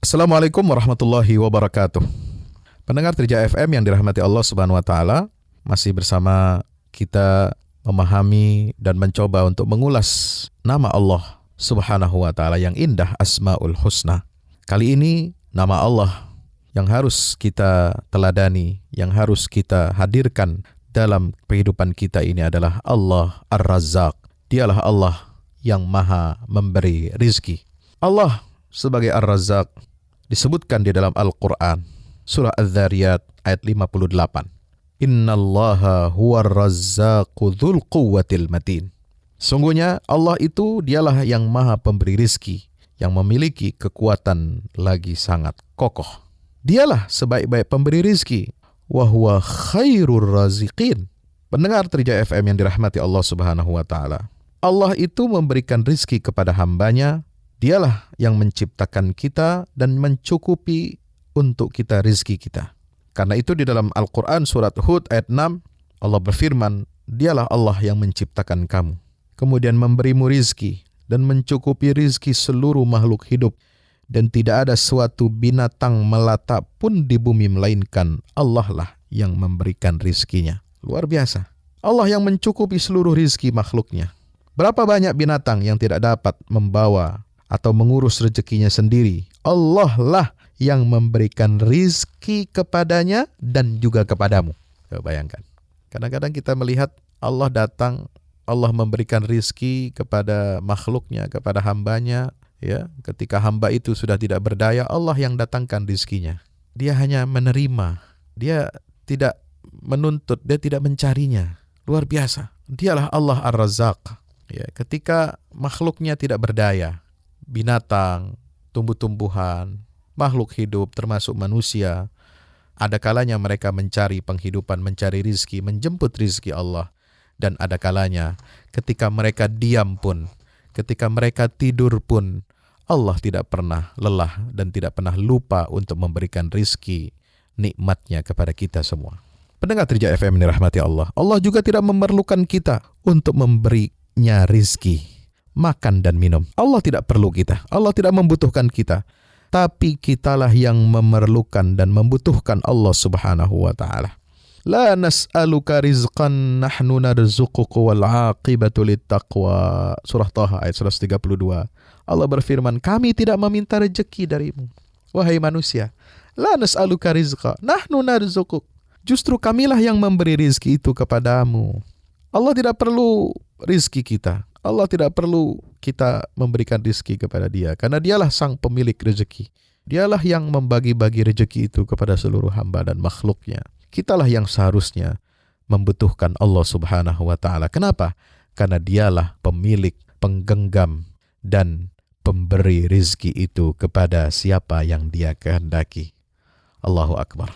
Assalamualaikum warahmatullahi wabarakatuh. Pendengar Trija FM yang dirahmati Allah Subhanahu wa taala, masih bersama kita memahami dan mencoba untuk mengulas nama Allah Subhanahu wa taala yang indah, Asmaul Husna. Kali ini nama Allah yang harus kita teladani, yang harus kita hadirkan dalam kehidupan kita ini adalah Allah Ar-Razzaq. Dialah Allah yang maha memberi rizki. Allah sebagai Ar-Razzaq disebutkan di dalam Al-Quran, surah Az-Zariyat ayat 58. Innallaha huwar razzaqu dzul quwwatil matin. Sungguhnya Allah itu dialah yang maha pemberi rizki, yang memiliki kekuatan lagi sangat kokoh. Dialah sebaik-baik pemberi rizki. Wa huwa khairur raziqin. Pendengar Trija FM yang dirahmati Allah Subhanahu wa taala. Allah itu memberikan rizki kepada hambanya. Dialah yang menciptakan kita dan mencukupi untuk kita rizki kita. Karena itu di dalam Al-Quran surat Hud ayat 6, Allah berfirman, dialah Allah yang menciptakan kamu, kemudian memberimu rizki dan mencukupi rizki seluruh makhluk hidup. Dan tidak ada suatu binatang melata pun di bumi melainkan Allah lah yang memberikan rizkinya. Luar biasa. Allah yang mencukupi seluruh rizki makhluknya. Berapa banyak binatang yang tidak dapat membawa atau mengurus rezekinya sendiri. Allah lah yang memberikan rizki kepadanya dan juga kepadamu. Coba bayangkan. Kadang-kadang kita melihat Allah datang, Allah memberikan rizki kepada makhluknya, kepada hambanya. Ya, ketika hamba itu sudah tidak berdaya, Allah yang datangkan rizkinya. Dia hanya menerima. Dia tidak menuntut, dia tidak mencarinya. Luar biasa. Dialah Allah Ar-Razzaq. Ya, ketika makhluknya tidak berdaya, binatang, tumbuh-tumbuhan, makhluk hidup termasuk manusia, ada kalanya mereka mencari penghidupan, mencari rizki, menjemput rizki Allah. Dan ada kalanya ketika mereka diam pun, ketika mereka tidur pun, Allah tidak pernah lelah dan tidak pernah lupa untuk memberikan rizki nikmatnya kepada kita semua. Pendengar Trija FM yang dirahmati Allah, Allah juga tidak memerlukan kita untuk memberinya rizki, makan dan minum. Allah tidak perlu kita, Allah tidak membutuhkan kita. Tapi kitalah yang memerlukan dan membutuhkan Allah Subhanahu wa ta'ala. La nas'aluka rizqan nahnu narzuquka wal 'aqibatu littaqwa. Surah Taha ayat 132. Allah berfirman, kami tidak meminta rezeki darimu, wahai manusia. La nas'aluka rizqa nahnu narzuquk. Justru kamilah yang memberi rizki itu kepadamu. Allah tidak perlu rizki kita. Allah tidak perlu kita memberikan rizki kepada dia, karena dialah sang pemilik rezeki. Dialah yang membagi-bagi rezeki itu kepada seluruh hamba dan makhluknya. Kitalah yang seharusnya membutuhkan Allah Subhanahu wa ta'ala. Kenapa? Karena dialah pemilik, penggenggam, dan pemberi rizki itu kepada siapa yang dia kehendaki. Allahu Akbar.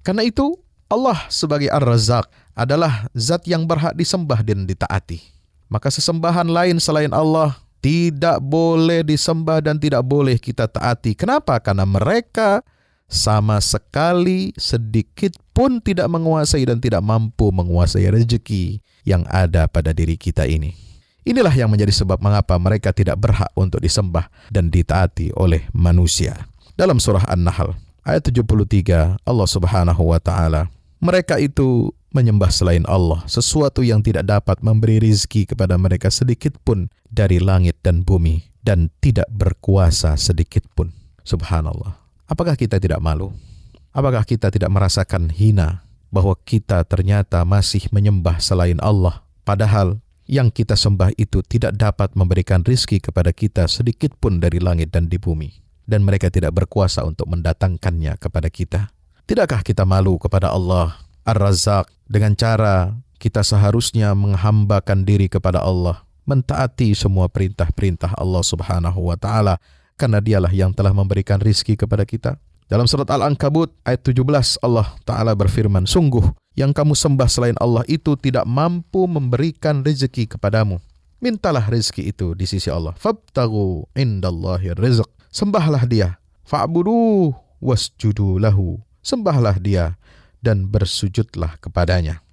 Karena itu Allah sebagai Ar-Razzaq adalah zat yang berhak disembah dan ditaati. Maka sesembahan lain selain Allah tidak boleh disembah dan tidak boleh kita taati. Kenapa? Karena mereka sama sekali sedikit pun tidak menguasai dan tidak mampu menguasai rezeki yang ada pada diri kita ini. Inilah yang menjadi sebab mengapa mereka tidak berhak untuk disembah dan ditaati oleh manusia. Dalam surah An-Nahl ayat 73, Allah Subhanahu wa ta'ala, mereka itu menyembah selain Allah, sesuatu yang tidak dapat memberi rizki kepada mereka sedikit pun dari langit dan bumi, dan tidak berkuasa sedikit pun. Subhanallah. Apakah kita tidak malu? Apakah kita tidak merasakan hina bahwa kita ternyata masih menyembah selain Allah, padahal yang kita sembah itu tidak dapat memberikan rizki kepada kita sedikit pun dari langit dan di bumi, dan mereka tidak berkuasa untuk mendatangkannya kepada kita? Tidakkah kita malu kepada Allah Ar-Razzaq dengan cara kita seharusnya menghambakan diri kepada Allah, mentaati semua perintah-perintah Allah Subhanahu wa ta'ala, karena dialah yang telah memberikan rizki kepada kita? Dalam surat Al-Ankabut ayat 17, Allah Ta'ala berfirman, sungguh yang kamu sembah selain Allah itu tidak mampu memberikan rezeki kepadamu. Mintalah rezeki itu di sisi Allah. Fabtaghu indallahi rizq. Sembahlah dia. Fa'buduh wasjudu lahu. Sembahlah dia dan bersujudlah kepadanya.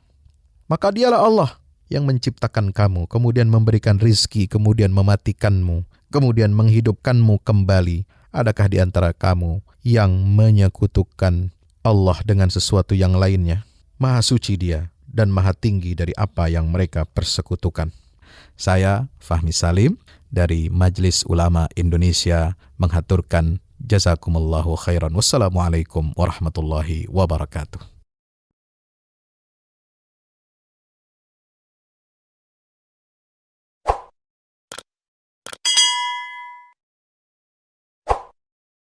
Maka dialah Allah yang menciptakan kamu, kemudian memberikan rizki, kemudian mematikanmu, kemudian menghidupkanmu kembali. Adakah di antara kamu yang menyekutukan Allah dengan sesuatu yang lainnya? Maha suci Dia dan maha tinggi dari apa yang mereka persekutukan. Saya, Fahmi Salim, dari Majelis Ulama Indonesia menghaturkan jazakumullahu khairan. Wassalamualaikum warahmatullahi wabarakatuh.